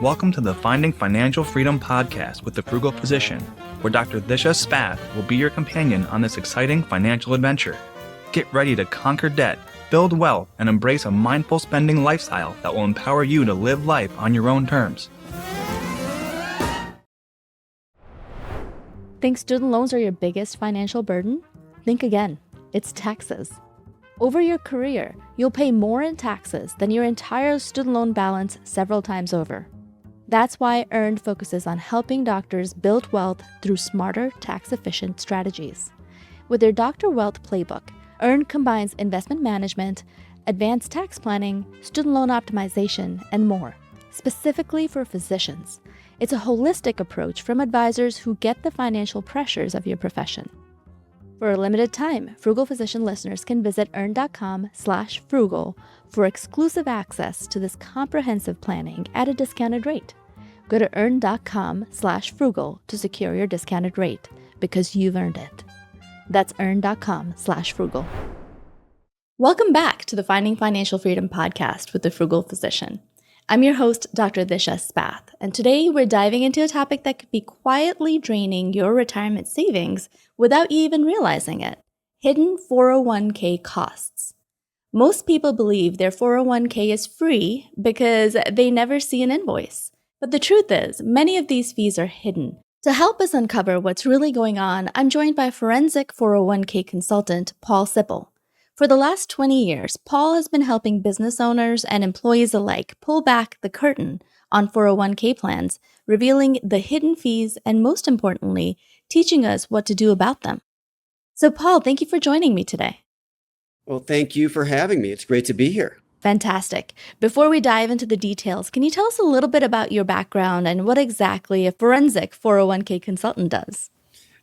Welcome to the Finding Financial Freedom podcast with the Frugal Physician, where Dr. Disha Spath will be your companion on this exciting financial adventure. Get ready to conquer debt, build wealth, and embrace a mindful spending lifestyle that will empower you to live life on your own terms. Think student loans are your biggest financial burden? Think again. It's taxes. Over your career, you'll pay more in taxes than your entire student loan balance several times over. That's why EARNed focuses on helping doctors build wealth through smarter, tax-efficient strategies. With their Doctor Wealth Playbook, EARNed combines investment management, advanced tax planning, student loan optimization, and more, specifically for physicians. It's a holistic approach from advisors who get the financial pressures of your profession. For a limited time, Frugal Physician listeners can visit earn.com/frugal for exclusive access to this comprehensive planning at a discounted rate. Go to earn.com/frugal to secure your discounted rate because you've earned it. That's earn.com/frugal. Welcome back to the Finding Financial Freedom podcast with the Frugal Physician. I'm your host, Dr. Disha Spath, and today we're diving into a topic that could be quietly draining your retirement savings without you even realizing it: hidden 401k costs. Most people believe their 401k is free because they never see an invoice. But the truth is, many of these fees are hidden. To help us uncover what's really going on, I'm joined by forensic 401k consultant Paul Sippel. For the last 20 years, Paul has been helping business owners and employees alike pull back the curtain on 401k plans, revealing the hidden fees and, most importantly, teaching us what to do about them. So, Paul, thank you for joining me today. Well, thank you for having me. It's great to be here. Fantastic. Before we dive into the details, can you tell us a little bit about your background and what exactly a forensic 401k consultant does?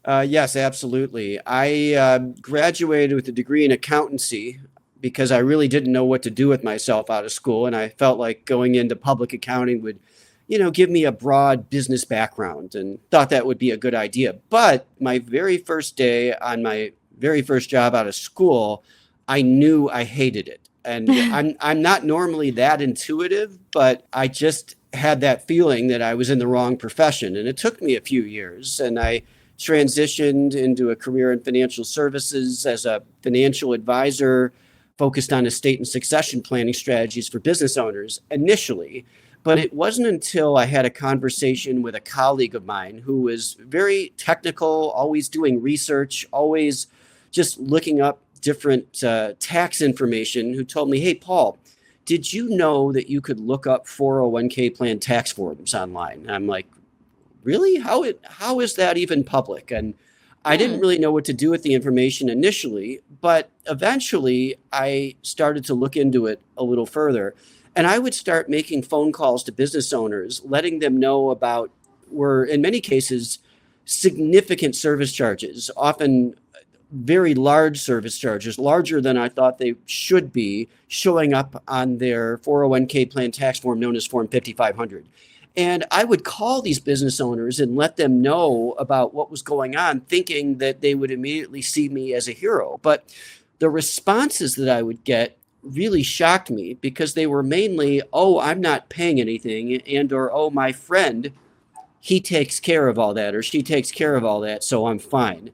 Yes, absolutely. I graduated with a degree in accountancy because I really didn't know what to do with myself out of school. And I felt like going into public accounting would, give me a broad business background, and thought that would be a good idea. But my very first day on my very first job out of school, I knew I hated it. And I'm not normally that intuitive, but I just had that feeling that I was in the wrong profession. And it took me a few years, and I transitioned into a career in financial services as a financial advisor focused on estate and succession planning strategies for business owners initially. But it wasn't until I had a conversation with a colleague of mine who was very technical, always doing research, always just looking up different tax information, who told me, "Hey, Paul, did you know that you could look up 401k plan tax forms online?" And I'm like, "Really? How is that even public?" And I didn't really know what to do with the information initially, but eventually I started to look into it a little further. And I would start making phone calls to business owners, letting them know about, were in many cases, significant service charges, often very large service charges, larger than I thought they should be, showing up on their 401k plan tax form known as Form 5500. And I would call these business owners and let them know about what was going on, thinking that they would immediately see me as a hero. But the responses that I would get really shocked me, because they were mainly, "Oh, I'm not paying anything," and or, "Oh, my friend, he takes care of all that," or "she takes care of all that, so I'm fine."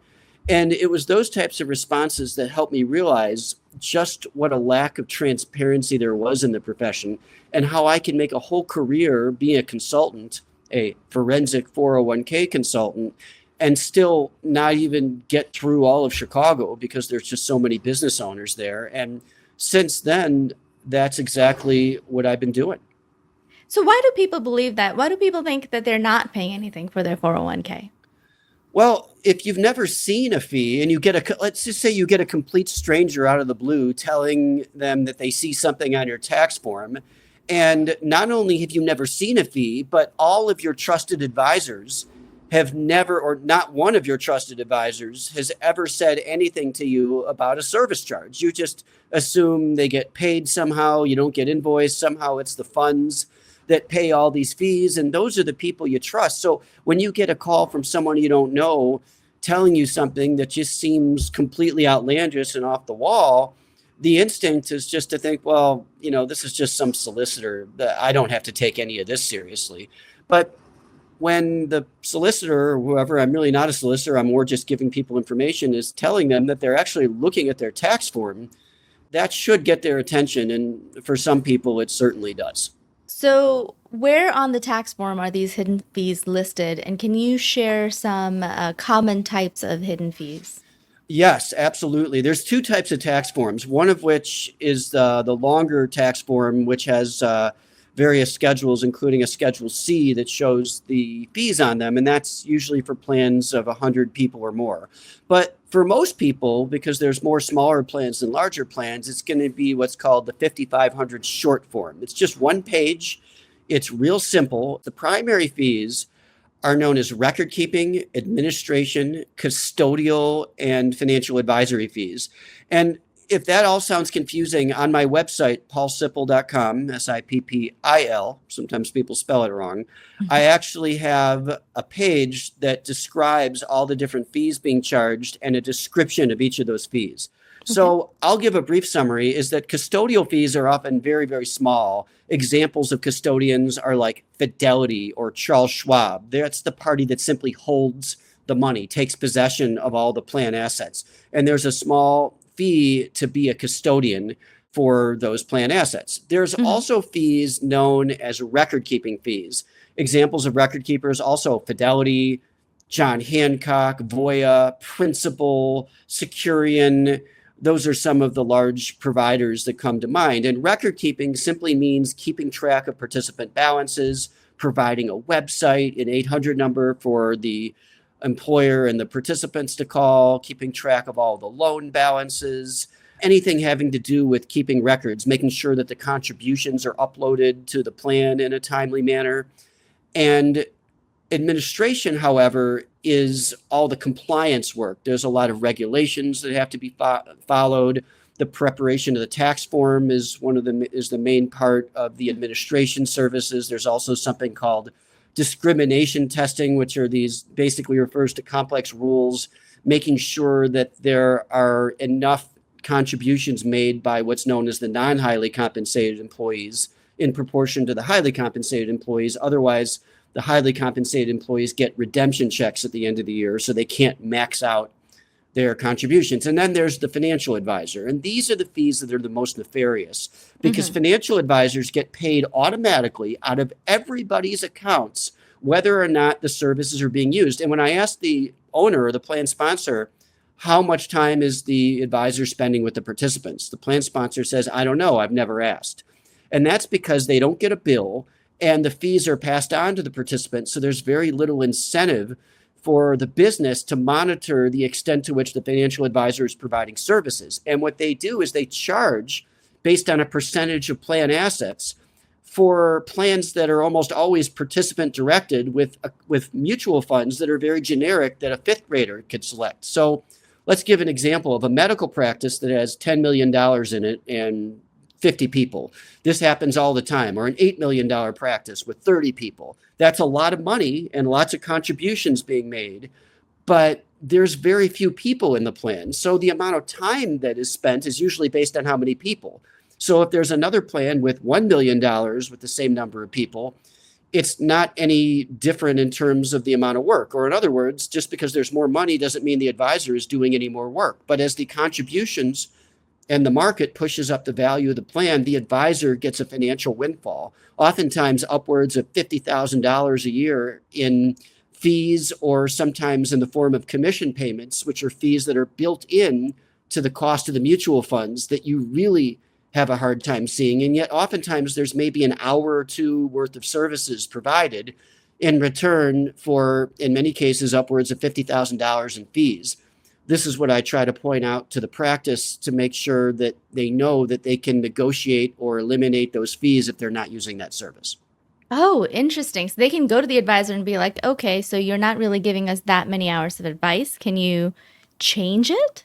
And it was those types of responses that helped me realize just what a lack of transparency there was in the profession, and how I can make a whole career being a consultant, a forensic 401k consultant, and still not even get through all of Chicago because there's just so many business owners there. And since then, that's exactly what I've been doing. So why do people believe that? Why do people think that they're not paying anything for their 401k? Well, if you've never seen a fee and let's just say you get a complete stranger out of the blue telling them that they see something on your tax form, and not only have you never seen a fee, but all of your trusted advisors have never, or not one of your trusted advisors has ever said anything to you about a service charge. You just assume they get paid somehow, you don't get invoiced, somehow it's the funds that pay all these fees, and those are the people you trust. So when you get a call from someone you don't know telling you something that just seems completely outlandish and off the wall, the instinct is just to think, well, this is just some solicitor. I don't have to take any of this seriously. But when the solicitor or whoever, I'm really not a solicitor, I'm more just giving people information, is telling them that they're actually looking at their tax form, that should get their attention. And for some people, it certainly does. So where on the tax form are these hidden fees listed? And can you share some common types of hidden fees? Yes, absolutely. There's two types of tax forms, one of which is the longer tax form, which has various schedules, including a Schedule C that shows the fees on them. And that's usually for plans of 100 people or more. But for most people, because there's more smaller plans than larger plans, it's going to be what's called the 5500 short form. It's just one page. It's real simple. The primary fees are known as record keeping, administration, custodial, and financial advisory fees. And if that all sounds confusing, on my website, paulsippel.com, Sippil, sometimes people spell it wrong, I actually have a page that describes all the different fees being charged and a description of each of those fees. So I'll give a brief summary, is that custodial fees are often very, very small. Examples of custodians are like Fidelity or Charles Schwab. That's the party that simply holds the money, takes possession of all the plan assets. And there's a small fee to be a custodian for those plan assets. There's also fees known as record-keeping fees. Examples of record keepers, also Fidelity, John Hancock, Voya, Principal, Securian. Those are some of the large providers that come to mind. And record keeping simply means keeping track of participant balances, providing a website, an 800 number for the employer and the participants to call, keeping track of all the loan balances, anything having to do with keeping records, making sure that the contributions are uploaded to the plan in a timely manner. And administration, however, is all the compliance work. There's a lot of regulations that have to be followed. The preparation of the tax form is the main part of the administration services. There's also something called discrimination testing, which are these basically refers to complex rules, making sure that there are enough contributions made by what's known as the non-highly compensated employees in proportion to the highly compensated employees. Otherwise, the highly compensated employees get redemption checks at the end of the year, so they can't max out their contributions. And then there's the financial advisor. And these are the fees that are the most nefarious, because financial advisors get paid automatically out of everybody's accounts, whether or not the services are being used. And when I ask the owner or the plan sponsor, how much time is the advisor spending with the participants? The plan sponsor says, I don't know, I've never asked. And that's because they don't get a bill and the fees are passed on to the participants. So there's very little incentive for the business to monitor the extent to which the financial advisor is providing services. And what they do is they charge based on a percentage of plan assets for plans that are almost always participant directed with mutual funds that are very generic that a fifth grader could select. So let's give an example of a medical practice that has $10 million in it and 50 people. This happens all the time. Or an $8 million practice with 30 people. That's a lot of money and lots of contributions being made, but there's very few people in the plan. So the amount of time that is spent is usually based on how many people. So if there's another plan with $1 million with the same number of people, it's not any different in terms of the amount of work. Or in other words, just because there's more money doesn't mean the advisor is doing any more work. But as the contributions and the market pushes up the value of the plan, the advisor gets a financial windfall, oftentimes upwards of $50,000 a year in fees, or sometimes in the form of commission payments, which are fees that are built in to the cost of the mutual funds that you really have a hard time seeing. And yet oftentimes there's maybe an hour or two worth of services provided in return for, in many cases, upwards of $50,000 in fees. This is what I try to point out to the practice to make sure that they know that they can negotiate or eliminate those fees if they're not using that service. Oh, interesting. So they can go to the advisor and be like, okay, so you're not really giving us that many hours of advice. Can you change it?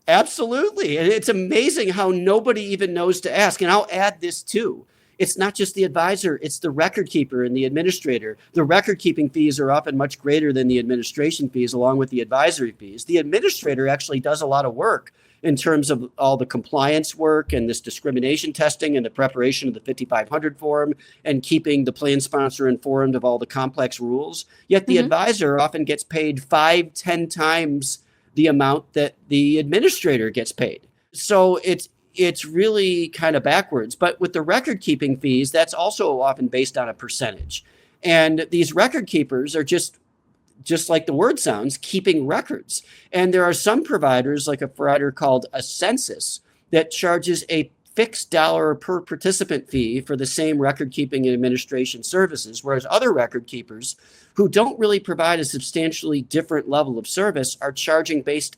Absolutely. And it's amazing how nobody even knows to ask. And I'll add this too. It's not just the advisor, it's the record keeper and the administrator. The record keeping fees are often much greater than the administration fees, along with the advisory fees. The administrator actually does a lot of work. in terms of all the compliance work and this discrimination testing and the preparation of the 5500 form and keeping the plan sponsor informed of all the complex rules. Yet the advisor often gets paid 5-10 times the amount that the administrator gets paid. So it's really kind of backwards. But with the record keeping fees, that's also often based on a percentage. And these record keepers are just like the word sounds, keeping records. And there are some providers, like a provider called a census, that charges a fixed dollar per participant fee for the same record keeping and administration services, whereas other record keepers who don't really provide a substantially different level of service are charging based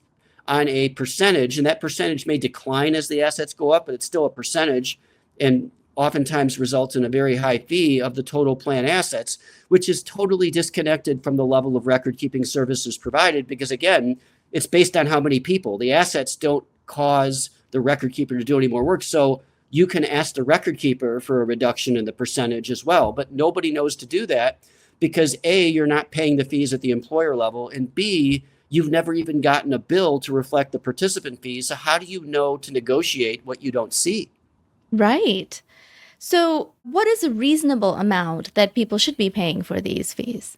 on a percentage, and that percentage may decline as the assets go up, but it's still a percentage, and oftentimes results in a very high fee of the total plan assets, which is totally disconnected from the level of record keeping services provided, because again, it's based on how many people. The assets don't cause the record keeper to do any more work. So you can ask the record keeper for a reduction in the percentage as well, but nobody knows to do that because A, you're not paying the fees at the employer level, and B, you've never even gotten a bill to reflect the participant fees. So how do you know to negotiate what you don't see? Right. So what is a reasonable amount that people should be paying for these fees?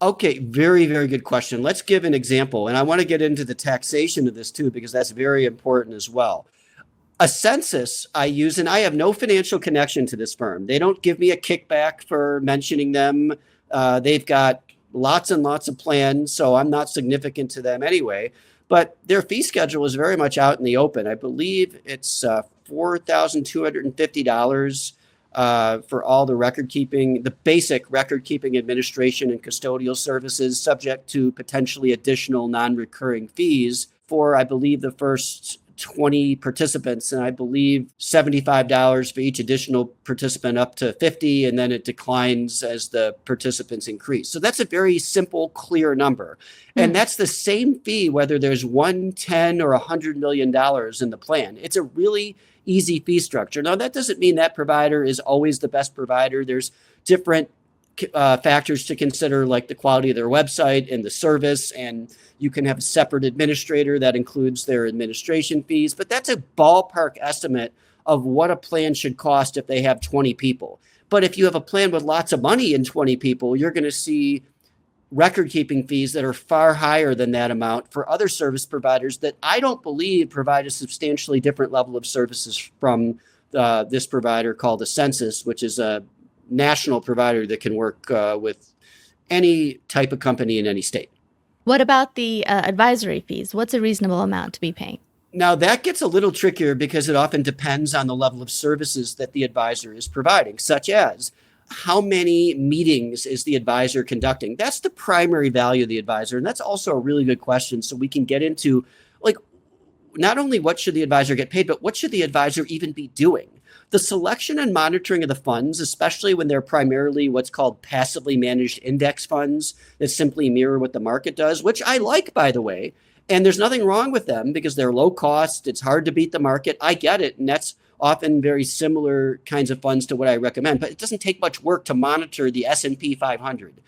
Okay, very, very good question. Let's give an example. And I want to get into the taxation of this too, because that's very important as well. A census I use, and I have no financial connection to this firm. They don't give me a kickback for mentioning them. They've got lots and lots of plans, so I'm not significant to them anyway. But their fee schedule is very much out in the open. I believe it's $4,250 for all the record keeping, the basic record keeping, administration, and custodial services, subject to potentially additional non-recurring fees for, I believe, the first 20 participants, and I believe $75 for each additional participant up to 50, and then it declines as the participants increase. So that's a very simple, clear number. And that's the same fee whether there's $1, $10, or $100 million in the plan. It's a really easy fee structure. Now, that doesn't mean that provider is always the best provider. There's different factors to consider, like the quality of their website and the service, and you can have a separate administrator that includes their administration fees, but that's a ballpark estimate of what a plan should cost if they have 20 people. But if you have a plan with lots of money and 20 people, you're going to see record keeping fees that are far higher than that amount for other service providers that I don't believe provide a substantially different level of services from this provider called the Census, which is a national provider that can work with any type of company in any state. What about the advisory fees? What's a reasonable amount to be paying? Now, that gets a little trickier because it often depends on the level of services that the advisor is providing, such as how many meetings is the advisor conducting? That's the primary value of the advisor. And that's also a really good question. So we can get into, like, not only what should the advisor get paid, but what should the advisor even be doing? The selection and monitoring of the funds, especially when they're primarily what's called passively managed index funds that simply mirror what the market does, which I like, by the way. And there's nothing wrong with them because they're low cost. It's hard to beat the market. I get it. And that's often very similar kinds of funds to what I recommend. But it doesn't take much work to monitor the S&P 500.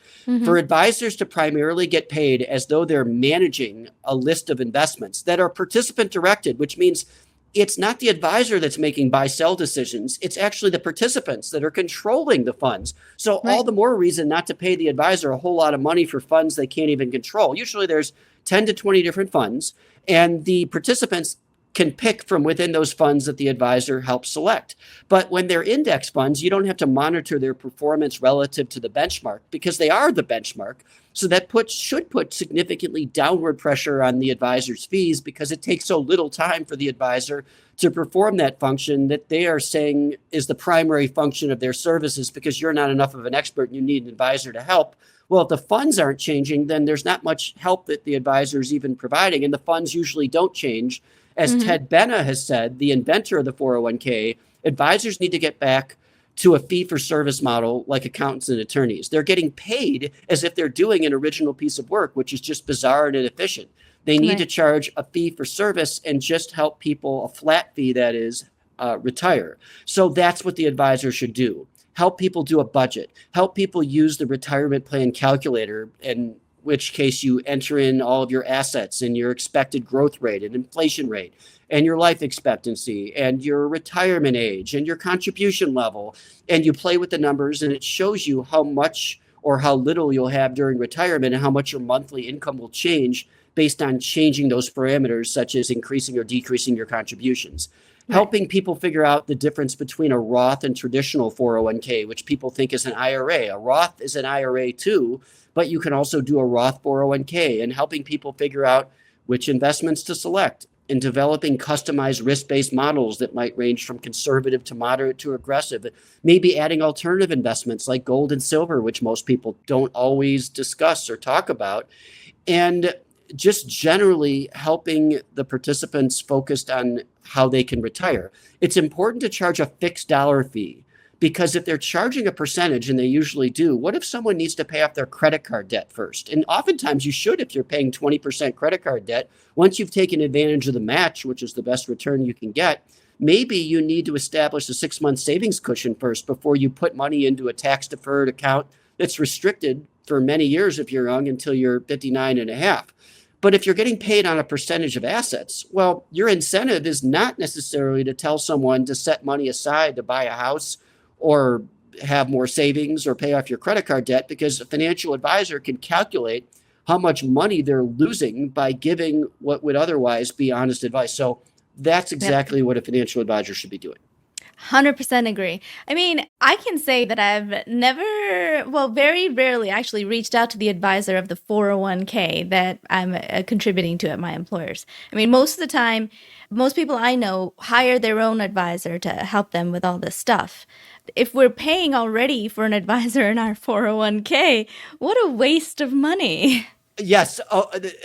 For advisors to primarily get paid as though they're managing a list of investments that are participant directed, which means it's not the advisor that's making buy-sell decisions. It's actually the participants that are controlling the funds. So all the more reason not to pay the advisor a whole lot of money for funds they can't even control. Usually there's 10 to 20 different funds, and the participants can pick from within those funds that the advisor helps select. But when they're index funds, you don't have to monitor their performance relative to the benchmark because they are the benchmark. So that should put significantly downward pressure on the advisor's fees because it takes so little time for the advisor to perform that function that they are saying is the primary function of their services because you're not enough of an expert and you need an advisor to help. Well, if the funds aren't changing, then there's not much help that the advisor is even providing, and the funds usually don't change. As Ted Benna has said, the inventor of the 401k, advisors need to get back to a fee-for-service model like accountants and attorneys. They're getting paid as if they're doing an original piece of work, which is just bizarre and inefficient. They need to charge a fee for service and just help people, a flat fee that is, retire. So that's what the advisor should do. Help people do a budget. Help people use the retirement plan calculator and which case you enter in all of your assets and your expected growth rate and inflation rate and your life expectancy and your retirement age and your contribution level. And you play with the numbers, and it shows you how much or how little you'll have during retirement and how much your monthly income will change based on changing those parameters, such as increasing or decreasing your contributions. Right. Helping people figure out the difference between a Roth and traditional 401k, which people think is an IRA. A Roth is an IRA too, but you can also do a Roth 401k, and helping people figure out which investments to select, and developing customized risk-based models that might range from conservative to moderate to aggressive. Maybe adding alternative investments like gold and silver, which most people don't always discuss or talk about. And just generally helping the participants focused on how they can retire. It's important to charge a fixed dollar fee, because if they're charging a percentage, and they usually do, what if someone needs to pay off their credit card debt first? And oftentimes you should, if you're paying 20% credit card debt. Once you've taken advantage of the match, which is the best return you can get, maybe you need to establish a 6-month savings cushion first before you put money into a tax-deferred account that's restricted for many years if you're young, until you're 59 and a half. But if you're getting paid on a percentage of assets, well, your incentive is not necessarily to tell someone to set money aside to buy a house or have more savings or pay off your credit card debt, because a financial advisor can calculate how much money they're losing by giving what would otherwise be honest advice. So that's exactly what a financial advisor should be doing. 100% agree. I mean, I can say that I've very rarely actually reached out to the advisor of the 401k that I'm contributing to at my employers. I mean, most of the time, most people I know hire their own advisor to help them with all this stuff. If we're paying already for an advisor in our 401k, what a waste of money. Yes.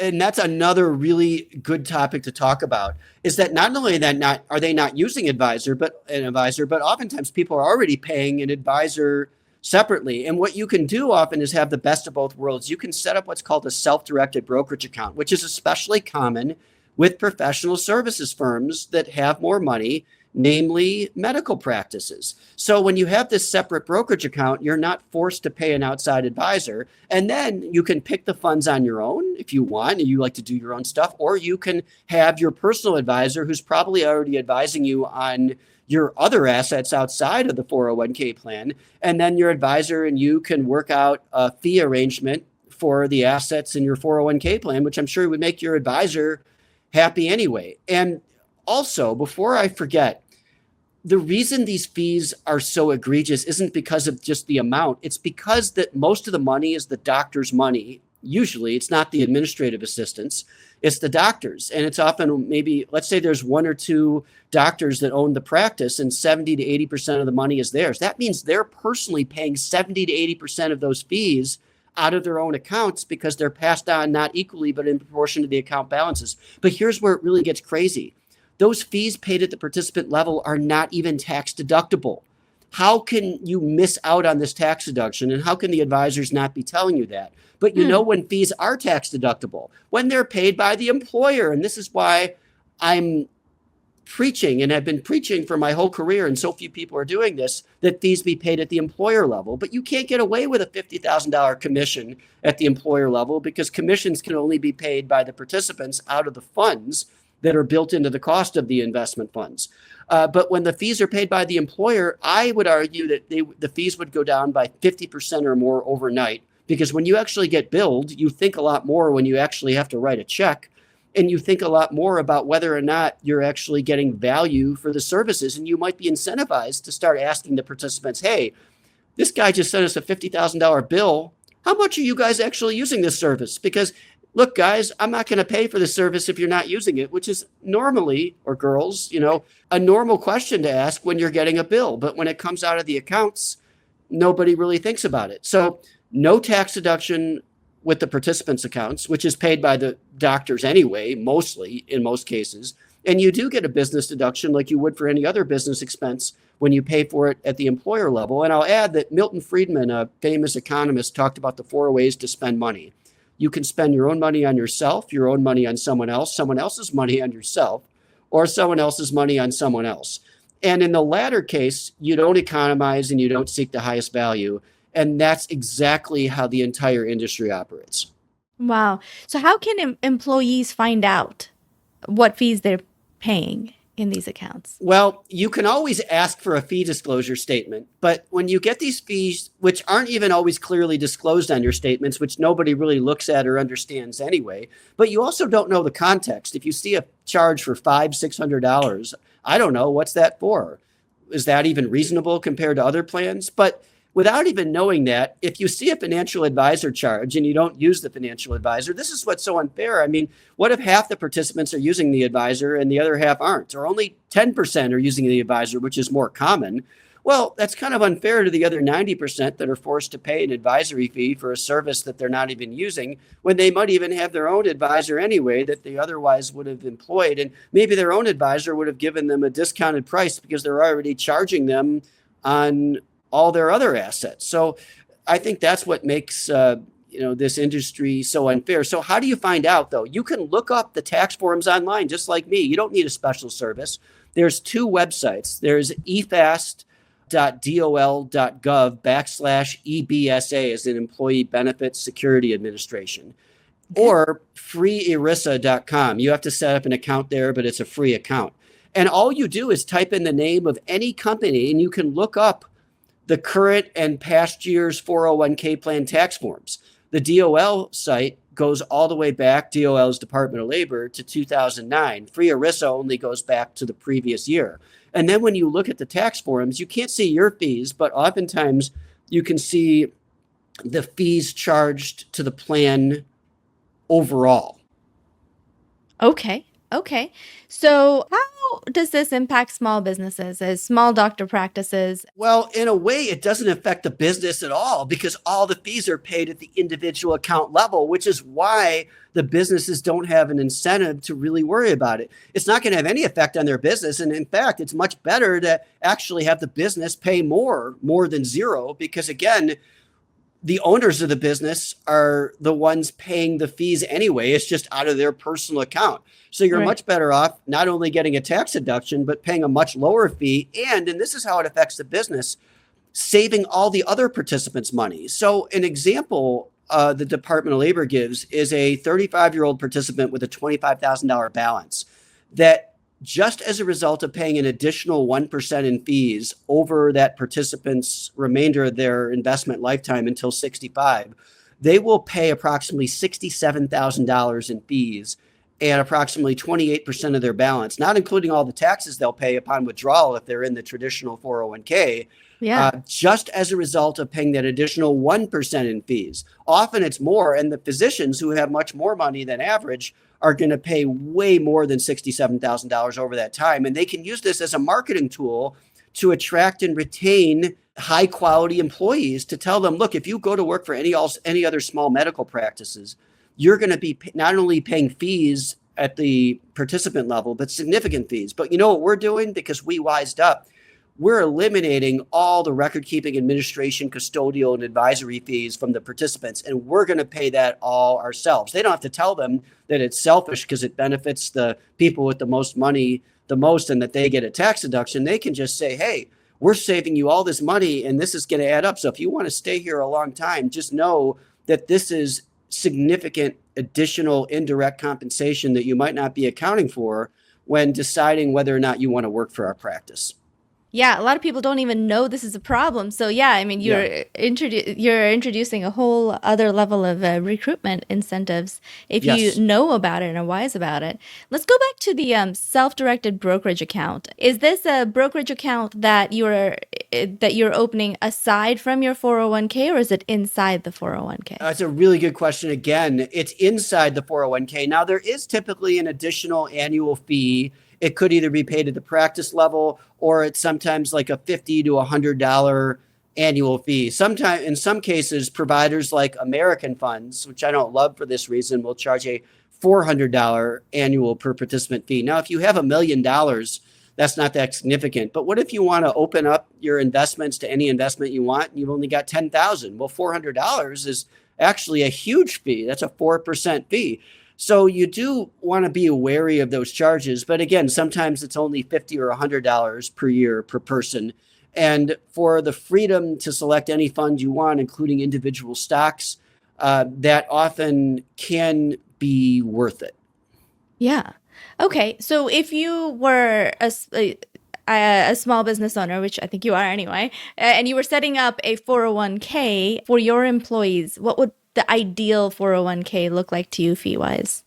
And that's another really good topic to talk about, is that not only are they not using an advisor, but oftentimes people are already paying an advisor separately. And what you can do often is have the best of both worlds. You can set up what's called a self-directed brokerage account, which is especially common with professional services firms that have more money, namely medical practices. So when you have this separate brokerage account, you're not forced to pay an outside advisor. And then you can pick the funds on your own if you want, and you like to do your own stuff, or you can have your personal advisor who's probably already advising you on your other assets outside of the 401k plan. And then your advisor and you can work out a fee arrangement for the assets in your 401k plan, which I'm sure would make your advisor happy anyway. And also, before I forget, the reason these fees are so egregious isn't because of just the amount. It's because that most of the money is the doctor's money. Usually it's not the administrative assistants, it's the doctors. And it's often, maybe, let's say there's 1 or 2 doctors that own the practice, and 70 to 80% of the money is theirs. That means they're personally paying 70 to 80% of those fees out of their own accounts, because they're passed on not equally, but in proportion to the account balances. But here's where it really gets crazy. Those fees paid at the participant level are not even tax deductible. How can you miss out on this tax deduction? And how can the advisors not be telling you that? But you know when fees are tax deductible, when they're paid by the employer. And this is why I'm preaching, and have been preaching for my whole career, and so few people are doing this, that fees be paid at the employer level. But you can't get away with a $50,000 commission at the employer level, because commissions can only be paid by the participants out of the funds that are built into the cost of the investment funds. But when the fees are paid by the employer, I would argue that the fees would go down by 50% or more overnight, because when you actually get billed, you think a lot more when you actually have to write a check, and you think a lot more about whether or not you're actually getting value for the services. And you might be incentivized to start asking the participants, hey, this guy just sent us a $50,000 bill. How much are you guys actually using this service? Because look, guys, I'm not going to pay for the service if you're not using it, which is normally, or girls, a normal question to ask when you're getting a bill. But when it comes out of the accounts, nobody really thinks about it. So no tax deduction with the participants' accounts, which is paid by the doctors anyway, mostly in most cases. And you do get a business deduction like you would for any other business expense when you pay for it at the employer level. And I'll add that Milton Friedman, a famous economist, talked about the 4 ways to spend money. You can spend your own money on yourself, your own money on someone else's money on yourself, or someone else's money on someone else. And in the latter case, you don't economize and you don't seek the highest value. And that's exactly how the entire industry operates. Wow. So how can employees find out what fees they're paying in these accounts? Well, you can always ask for a fee disclosure statement, but when you get these fees, which aren't even always clearly disclosed on your statements, which nobody really looks at or understands anyway, but you also don't know the context. If you see a charge for $500-$600, I don't know, what's that for? Is that even reasonable compared to other plans? But without even knowing that, if you see a financial advisor charge and you don't use the financial advisor, this is what's so unfair. I mean, what if half the participants are using the advisor and the other half aren't, or only 10% are using the advisor, which is more common? Well, that's kind of unfair to the other 90% that are forced to pay an advisory fee for a service that they're not even using when they might even have their own advisor anyway that they otherwise would have employed. And maybe their own advisor would have given them a discounted price because they're already charging them on all their other assets. So I think that's what makes this industry so unfair. So how do you find out though? You can look up the tax forms online, just like me. You don't need a special service. There's two websites. There's efast.dol.gov/EBSA as an Employee Benefits Security Administration, or freeerisa.com. You have to set up an account there, but it's a free account. And all you do is type in the name of any company and you can look up the current and past year's 401k plan tax forms. The DOL site goes all the way back, DOL's Department of Labor, to 2009. Free ERISA only goes back to the previous year. And then when you look at the tax forms, you can't see your fees, but oftentimes you can see the fees charged to the plan overall. Okay. Okay. So how does this impact small businesses, as small doctor practices? Well, in a way, it doesn't affect the business at all because all the fees are paid at the individual account level, which is why the businesses don't have an incentive to really worry about it. It's not going to have any effect on their business. And in fact, it's much better to actually have the business pay more than zero, because again, the owners of the business are the ones paying the fees anyway. It's just out of their personal account. So you're Right. much better off not only getting a tax deduction, but paying a much lower fee. And this is how it affects the business, saving all the other participants money. So an example the Department of Labor gives is a 35-year-old participant with a $25,000 balance that, just as a result of paying an additional 1% in fees over that participant's remainder of their investment lifetime until 65, they will pay approximately $67,000 in fees and approximately 28% of their balance, not including all the taxes they'll pay upon withdrawal if they're in the traditional 401k, Yeah. just as a result of paying that additional 1% in fees. Often it's more, and the physicians who have much more money than average are going to pay way more than $67,000 over that time. And they can use this as a marketing tool to attract and retain high quality employees, to tell them, look, if you go to work for any other small medical practices, you're going to be not only paying fees at the participant level, but significant fees. But you know what we're doing? Because we wised up, we're eliminating all the record keeping, administration, custodial, and advisory fees from the participants. And we're going to pay that all ourselves. They don't have to tell them that it's selfish because it benefits the people with the most money the most and that they get a tax deduction. They can just say, hey, we're saving you all this money and this is going to add up. So if you want to stay here a long time, just know that this is significant additional indirect compensation that you might not be accounting for when deciding whether or not you want to work for our practice. Yeah, a lot of people don't even know this is a problem. So yeah, I mean, you're introducing a whole other level of recruitment incentives if Yes. you know about it and are wise about it. Let's go back to the self-directed brokerage account. Is this a brokerage account that you're opening aside from your 401k, or is it inside the 401k? That's a really good question. Again, it's inside the 401k. Now, there is typically an additional annual fee. It could either be paid at the practice level, or it's sometimes like a $50 to $100 annual fee. Sometimes, in some cases, providers like American Funds, which I don't love for this reason, will charge a $400 annual per participant fee. Now, if you have $1 million, that's not that significant. But what if you want to open up your investments to any investment you want and you've only got $10,000? Well, $400 is actually a huge fee. That's a 4% fee. So you do want to be wary of those charges. But again, sometimes it's only $50 or $100 per year per person. And for the freedom to select any fund you want, including individual stocks, that often can be worth it. Yeah. Okay. So if you were a small business owner, which I think you are anyway, and you were setting up a 401k for your employees, what would the ideal 401k look like to you fee-wise?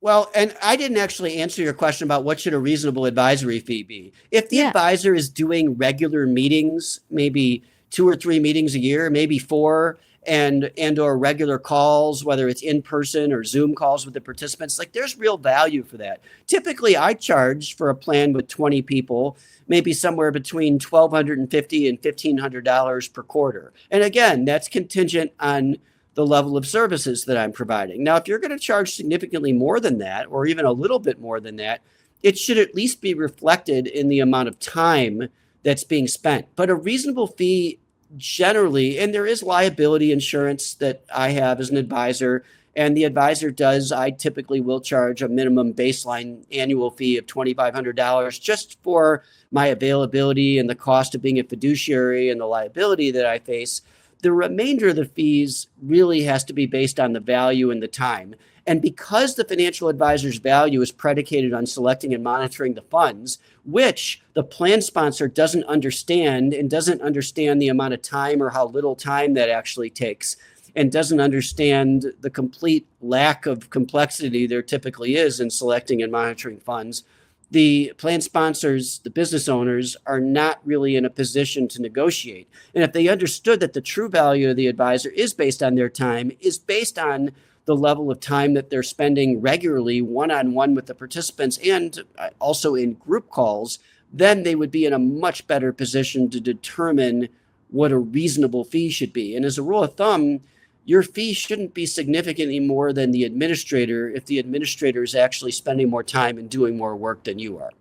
Well, and I didn't actually answer your question about what should a reasonable advisory fee be. If the Yeah. advisor is doing regular meetings, maybe 2 or 3 meetings a year, maybe 4, and or regular calls, whether it's in person or Zoom calls with the participants, like there's real value for that. Typically, I charge for a plan with 20 people, maybe somewhere between $1,250 and $1,500 per quarter. And again, that's contingent on the level of services that I'm providing. Now, if you're going to charge significantly more than that, or even a little bit more than that, it should at least be reflected in the amount of time that's being spent. But a reasonable fee generally, and there is liability insurance that I have as an advisor, and the advisor does, I typically will charge a minimum baseline annual fee of $2,500 just for my availability and the cost of being a fiduciary and the liability that I face. The remainder of the fees really has to be based on the value and the time. And because the financial advisor's value is predicated on selecting and monitoring the funds, which the plan sponsor doesn't understand and doesn't understand the amount of time or how little time that actually takes, and doesn't understand the complete lack of complexity there typically is in selecting and monitoring funds, the plan sponsors, the business owners, are not really in a position to negotiate. And if they understood that the true value of the advisor is based on their time, is based on the level of time that they're spending regularly one-on-one with the participants and also in group calls, then they would be in a much better position to determine what a reasonable fee should be. And as a rule of thumb, your fee shouldn't be significantly more than the administrator if the administrator is actually spending more time and doing more work than you are.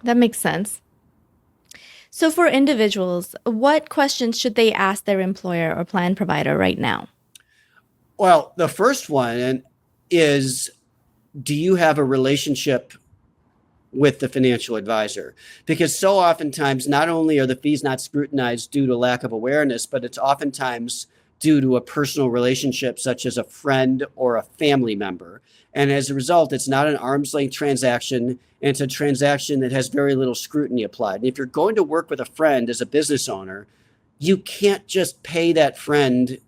That makes sense. So for individuals, what questions should they ask their employer or plan provider right now? Well, the first one is, do you have a relationship with the financial advisor? Because so oftentimes, not only are the fees not scrutinized due to lack of awareness, but it's oftentimes due to a personal relationship, such as a friend or a family member. And as a result, it's not an arm's length transaction, and it's a transaction that has very little scrutiny applied. And if you're going to work with a friend as a business owner, you can't just pay that friend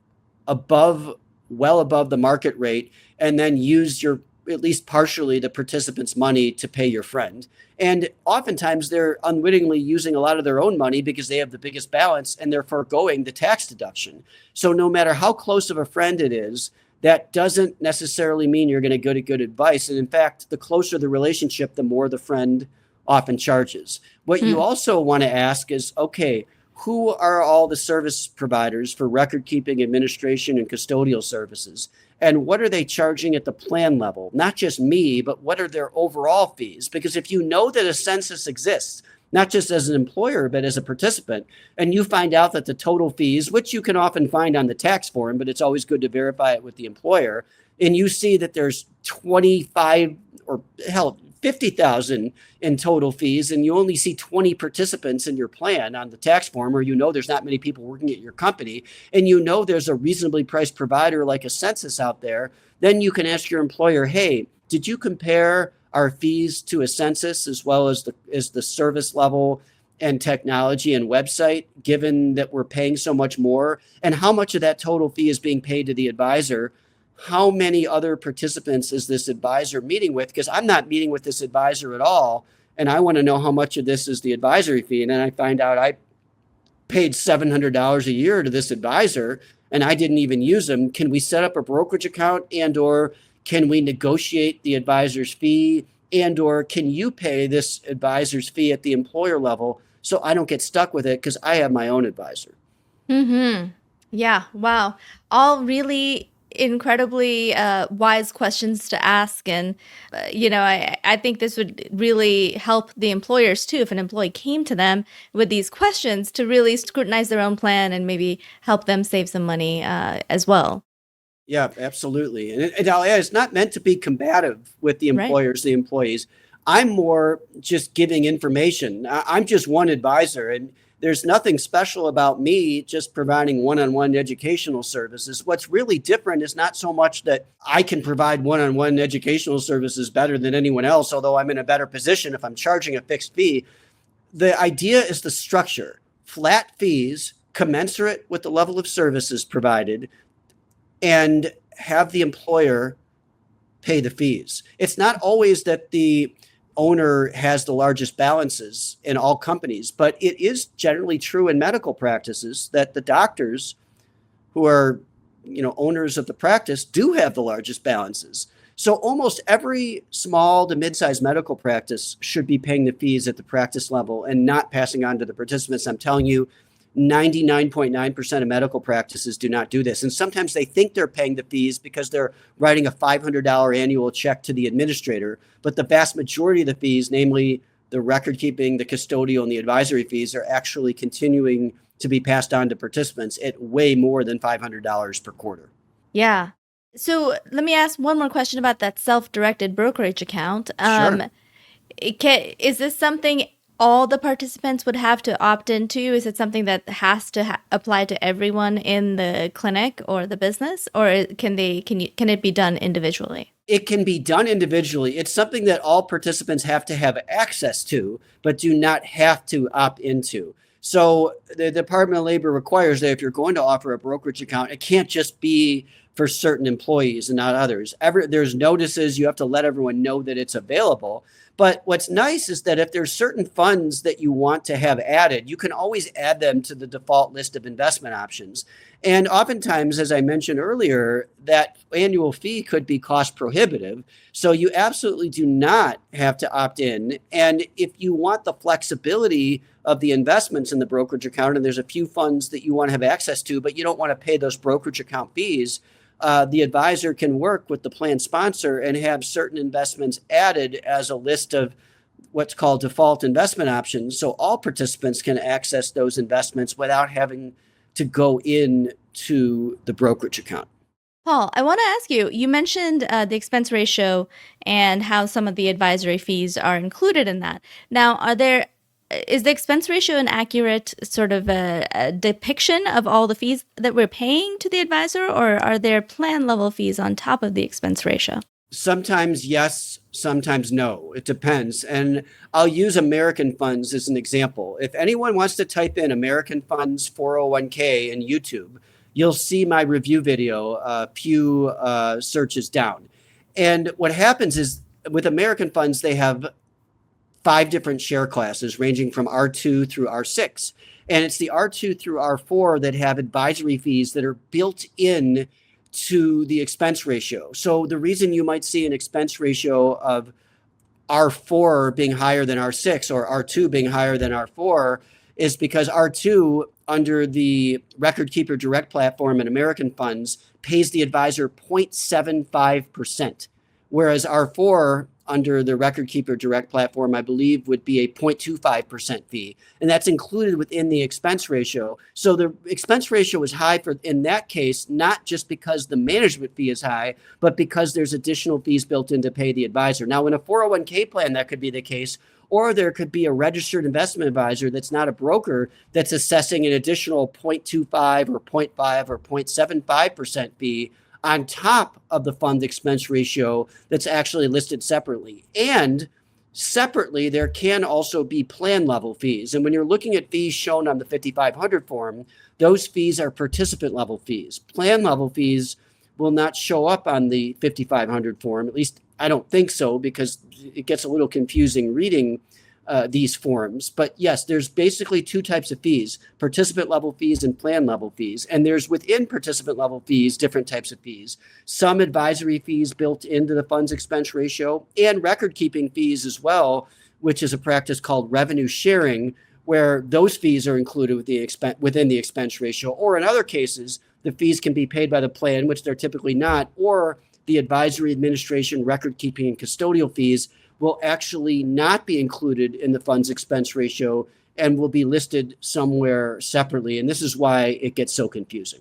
well above the market rate and then use your, at least partially, the participants' money to pay your friend. And oftentimes they're unwittingly using a lot of their own money because they have the biggest balance and they're foregoing the tax deduction. So no matter how close of a friend it is, that doesn't necessarily mean you're going to get good advice. And in fact, the closer the relationship, the more the friend often charges. What you also want to ask is, okay, who are all the service providers for record keeping, administration, and custodial services? And what are they charging at the plan level? Not just me, but what are their overall fees? Because if you know that a census exists, not just as an employer, but as a participant, and you find out that the total fees, which you can often find on the tax form, but it's always good to verify it with the employer, and you see that there's 25 or hell, 50,000 in total fees, and you only see 20 participants in your plan on the tax form, or you know there's not many people working at your company, and you know there's a reasonably priced provider like a census out there, then you can ask your employer, hey, did you compare our fees to a census as well as the service level and technology and website, given that we're paying so much more? And how much of that total fee is being paid to the advisor? How many other participants is this advisor meeting with? Because I'm not meeting with this advisor at all. And I want to know how much of this is the advisory fee. And then I find out I paid $700 a year to this advisor and I didn't even use them. Can we set up a brokerage account, and or can we negotiate the advisor's fee, and or can you pay this advisor's fee at the employer level so I don't get stuck with it because I have my own advisor? Yeah. Wow. All really incredibly wise questions to ask. And, I think this would really help the employers too, if an employee came to them with these questions, to really scrutinize their own plan and maybe help them save some money as well. Yeah, absolutely. And I'll add, it's not meant to be combative with the employers, the employees. I'm more just giving information. I'm just one advisor, and there's nothing special about me just providing one-on-one educational services. What's really different is not so much that I can provide one-on-one educational services better than anyone else, although I'm in a better position if I'm charging a fixed fee. The idea is the structure, flat fees commensurate with the level of services provided, and have the employer pay the fees. It's not always that the owner has the largest balances in all companies, but it is generally true in medical practices that the doctors who are, owners of the practice do have the largest balances. So almost every small to mid-sized medical practice should be paying the fees at the practice level and not passing on to the participants. I'm telling you, 99.9% of medical practices do not do this. And sometimes they think they're paying the fees because they're writing a $500 annual check to the administrator. But the vast majority of the fees, namely the record keeping, the custodial, and the advisory fees, are actually continuing to be passed on to participants at way more than $500 per quarter. Yeah. So let me ask one more question about that self-directed brokerage account. Sure. Is this something all the participants would have to opt into? Is it something that has to apply to everyone in the clinic or the business, or can it be done individually? It can be done individually. It's something that all participants have to have access to, but do not have to opt into. So the Department of Labor requires that if you're going to offer a brokerage account, it can't just be for certain employees and not others. There's notices. You have to let everyone know that it's available. But what's nice is that if there's certain funds that you want to have added, you can always add them to the default list of investment options. And oftentimes, as I mentioned earlier, that annual fee could be cost prohibitive. So you absolutely do not have to opt in. And if you want the flexibility of the investments in the brokerage account, and there's a few funds that you want to have access to, but you don't want to pay those brokerage account fees, the advisor can work with the plan sponsor and have certain investments added as a list of what's called default investment options. So all participants can access those investments without having to go in to the brokerage account. Paul, I want to ask you, you mentioned the expense ratio and how some of the advisory fees are included in that. Now, is the expense ratio an accurate sort of a depiction of all the fees that we're paying to the advisor, or are there plan level fees on top of the expense ratio? Sometimes yes, sometimes no. It depends. And I'll use American Funds as an example. If anyone wants to type in American Funds 401k in YouTube, you'll see my review video a few searches down. And what happens is with American Funds, they have 5 different share classes ranging from R2 through R6. And it's the R2 through R4 that have advisory fees that are built in to the expense ratio. So the reason you might see an expense ratio of R4 being higher than R6 or R2 being higher than R4 is because R2 under the Record Keeper Direct platform and American Funds pays the advisor 0.75%, whereas R4 under the Record Keeper Direct platform, I believe, would be a 0.25% fee. And that's included within the expense ratio. So the expense ratio is high in that case, not just because the management fee is high, but because there's additional fees built in to pay the advisor. Now, in a 401k plan, that could be the case, or there could be a registered investment advisor that's not a broker that's assessing an additional 0.25 or 0.5 or 0.75% fee on top of the fund expense ratio that's actually listed separately. And separately, there can also be plan level fees. And when you're looking at fees shown on the 5500 form, those fees are participant level fees. Plan level fees will not show up on the 5500 form. At least I don't think so, because it gets a little confusing reading these forms. But yes, there's basically 2 types of fees: participant level fees and plan level fees. And there's within participant level fees, different types of fees. Some advisory fees built into the fund's expense ratio, and record keeping fees as well, which is a practice called revenue sharing, where those fees are included within the expense ratio. Or in other cases, the fees can be paid by the plan, which they're typically not, or the advisory, administration, record keeping, and custodial fees will actually not be included in the fund's expense ratio and will be listed somewhere separately. And this is why it gets so confusing.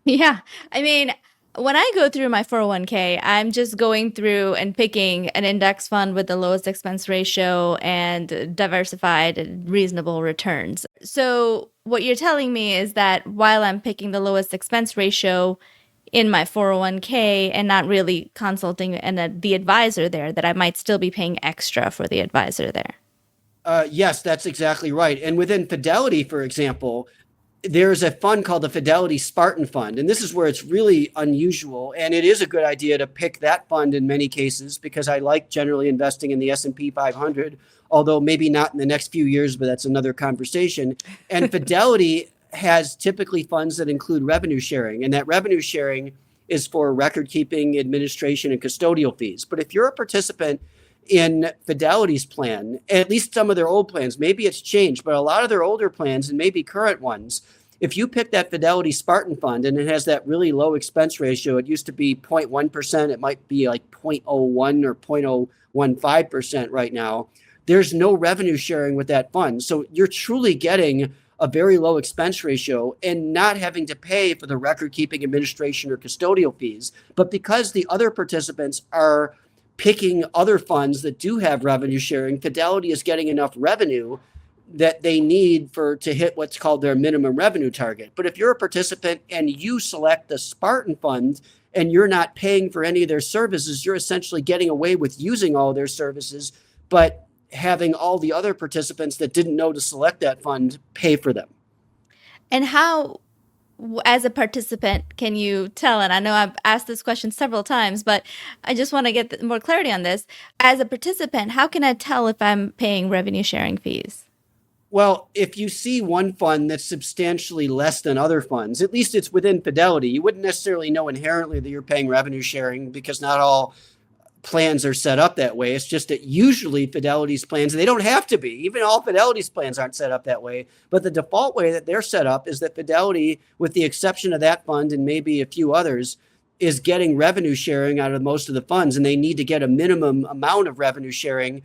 Yeah. I mean, When I go through my 401k, I'm just going through and picking an index fund with the lowest expense ratio and diversified and reasonable returns. So, what you're telling me is that while I'm picking the lowest expense ratio in my 401k and not really consulting the advisor there, that I might still be paying extra for the advisor there. Yes, that's exactly right. And within Fidelity, for example, there's a fund called the Fidelity Spartan Fund. And this is where it's really unusual. And it is a good idea to pick that fund in many cases because I like generally investing in the S&P 500, although maybe not in the next few years, but that's another conversation. And Fidelity has typically funds that include revenue sharing. And that revenue sharing is for record keeping, administration, and custodial fees. But if you're a participant in Fidelity's plan, at least some of their old plans, maybe it's changed, but a lot of their older plans and maybe current ones, if you pick that Fidelity Spartan Fund and it has that really low expense ratio, it used to be 0.1%, it might be like 0.01 or 0.015% right now. There's no revenue sharing with that fund. So you're truly getting a very low expense ratio and not having to pay for the record keeping, administration, or custodial fees. But because the other participants are picking other funds that do have revenue sharing, Fidelity is getting enough revenue that they need to hit what's called their minimum revenue target. But if you're a participant and you select the Spartan Fund and you're not paying for any of their services, you're essentially getting away with using all their services, but having all the other participants that didn't know to select that fund pay for them. And how, as a participant, can you tell? And I know I've asked this question several times, but I just want to get more clarity on this. As a participant, how can I tell if I'm paying revenue sharing fees? Well, if you see one fund that's substantially less than other funds, at least it's within Fidelity, you wouldn't necessarily know inherently that you're paying revenue sharing because not all plans are set up that way. It's just that usually Fidelity's plans, and they don't have to be, even all Fidelity's plans aren't set up that way, but the default way that they're set up is that Fidelity, with the exception of that fund and maybe a few others, is getting revenue sharing out of most of the funds, and they need to get a minimum amount of revenue sharing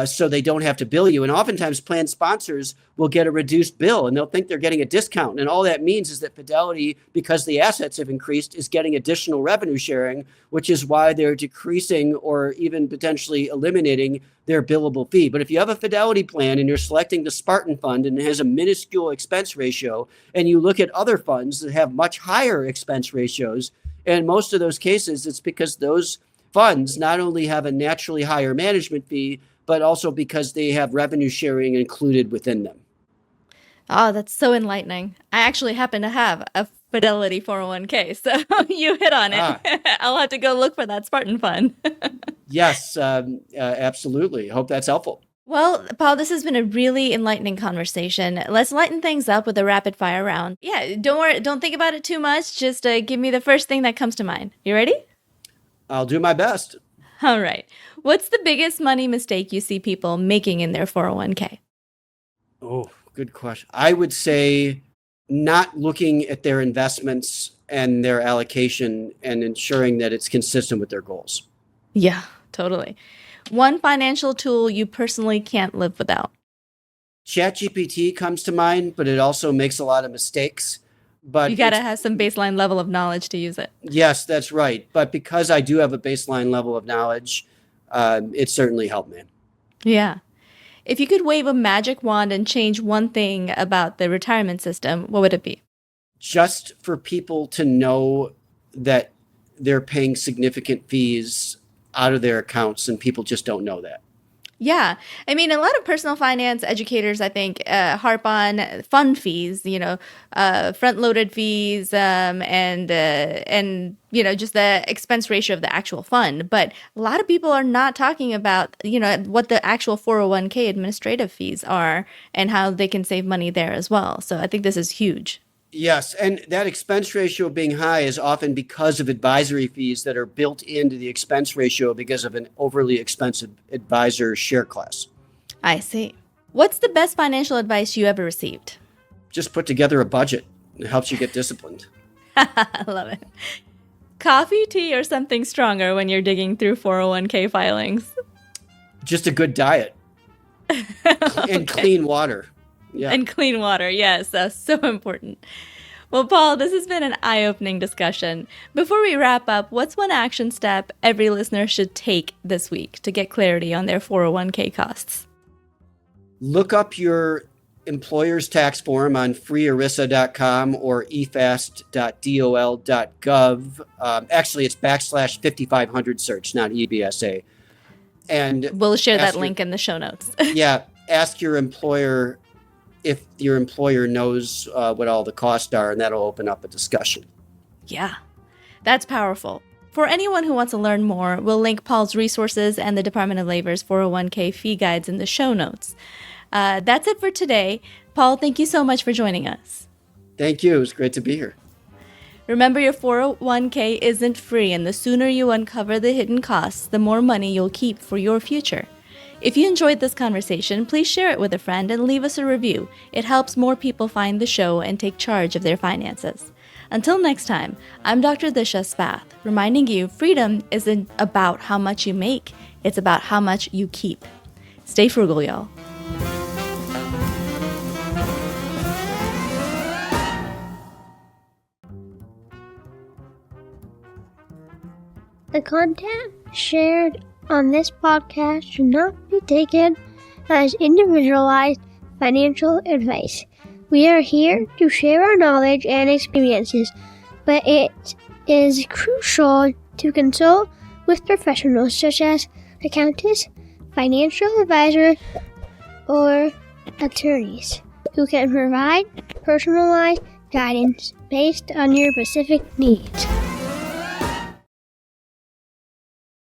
so they don't have to bill you. And oftentimes plan sponsors will get a reduced bill and they'll think they're getting a discount. And all that means is that Fidelity, because the assets have increased, is getting additional revenue sharing, which is why they're decreasing or even potentially eliminating their billable fee. But if you have a Fidelity plan and you're selecting the Spartan Fund and it has a minuscule expense ratio, and you look at other funds that have much higher expense ratios, and most of those cases, it's because those funds not only have a naturally higher management fee, but also because they have revenue sharing included within them. Oh, that's so enlightening. I actually happen to have a Fidelity 401k, so you hit on it. I'll have to go look for that Spartan Fund. Yes, absolutely. Hope that's helpful. Well, Paul, this has been a really enlightening conversation. Let's lighten things up with a rapid fire round. Yeah, don't worry, don't think about it too much. Just give me the first thing that comes to mind. You ready? I'll do my best. All right. What's the biggest money mistake you see people making in their 401k? Oh, good question. I would say not looking at their investments and their allocation and ensuring that it's consistent with their goals. Yeah, totally. One financial tool you personally can't live without. ChatGPT comes to mind, but it also makes a lot of mistakes. But you got to have some baseline level of knowledge to use it. Yes, that's right. But because I do have a baseline level of knowledge, it certainly helped me. Yeah. If you could wave a magic wand and change one thing about the retirement system, what would it be? Just for people to know that they're paying significant fees out of their accounts, and people just don't know that. Yeah. I mean, a lot of personal finance educators, I think, harp on fund fees, front-loaded fees, and just the expense ratio of the actual fund. But a lot of people are not talking about, what the actual 401k administrative fees are and how they can save money there as well. So I think this is huge. Yes, and that expense ratio being high is often because of advisory fees that are built into the expense ratio because of an overly expensive advisor share class. I see. What's the best financial advice you ever received? Just put together a budget. It helps you get disciplined. I love it. Coffee, tea, or something stronger when you're digging through 401k filings? Just a good diet. And clean water. Yeah. And clean water, yes, that's so important. Well, Paul, this has been an eye-opening discussion. Before we wrap up, what's one action step every listener should take this week to get clarity on their 401k costs? Look up your employer's tax form on freearisa.com or efast.dol.gov. Actually, it's /5500 search, not EBSA. And we'll share that link in the show notes. Yeah. Ask your employer if your employer knows what all the costs are, and that'll open up a discussion. Yeah, that's powerful. For anyone who wants to learn more, we'll link Paul's resources and the Department of Labor's 401k fee guides in the show notes. That's it for today. Paul, thank you so much for joining us. Thank you. It was great to be here. Remember, your 401k isn't free, and the sooner you uncover the hidden costs, the more money you'll keep for your future. If you enjoyed this conversation, please share it with a friend and leave us a review. It helps more people find the show and take charge of their finances. Until next time, I'm Dr. Disha Spath, reminding you freedom isn't about how much you make, it's about how much you keep. Stay frugal, y'all. The content shared on this podcast should not be taken as individualized financial advice. We are here to share our knowledge and experiences, but it is crucial to consult with professionals such as accountants, financial advisors, or attorneys who can provide personalized guidance based on your specific needs.